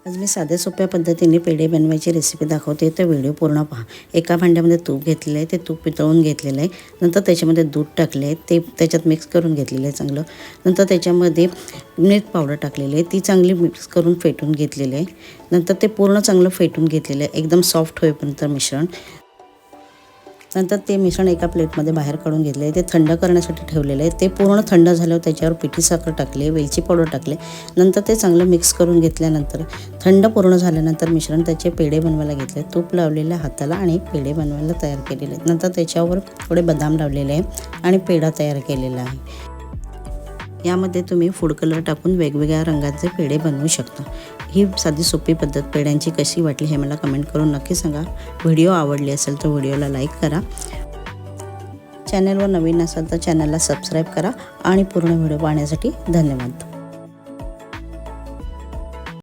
आज मी साध्या सोप्या पद्धतीने पेढे बनवायची रेसिपी दाखवते, तर व्हिडिओ पूर्ण पहा। एका भांड्यामध्ये तूप घेतलेलं आहे, ते तूप वितळून घेतलेलं आहे। नंतर त्याच्यामध्ये दूध टाकले आहे, ते त्याच्यात मिक्स करून घेतलेलं आहे चांगलं। नंतर त्याच्यामध्ये मिल्क पावडर टाकलेली आहे, ती चांगली मिक्स करून फेटून घेतलेली आहे। नंतर ते पूर्ण चांगलं फेटून घेतलेलं आहे, एकदम सॉफ्ट होईपर्यंत मिश्रण। नंतर ते मिश्रण एका प्लेटमध्ये बाहेर काढून घेतले आहे, ते थंड करण्यासाठी ठेवलेलं आहे। ते पूर्ण थंड झाल्यावर त्याच्यावर पिठी साखर टाकली, वेलची पावडर टाकले। नंतर ते चांगलं मिक्स करून घेतल्यानंतर थंड पूर्ण झाल्यानंतर मिश्रण त्याचे पेढे बनवायला घेतले। तूप लावलेल्या हाताला आणि पेढे बनवायला तयार केलेले आहेत। नंतर त्याच्यावर थोडे बदाम लावलेले आहे आणि पेढा तयार केलेला आहे। यामध्ये तुम्ही फूड कलर टाकून वेगवेगळ्या रंगाचे पेढे बनवू शकता। ही साधी सोपी पद्धत पेढ्यांची कशी वाटली हे मला कमेंट करून नक्की सांगा। व्हिडिओ आवडली असेल तर व्हिडिओला लाईक करा। चॅनलवर नवीन असाल तर चॅनलला सबस्क्राईब करा आणि पूर्ण व्हिडिओ पाहण्यासाठी धन्यवाद।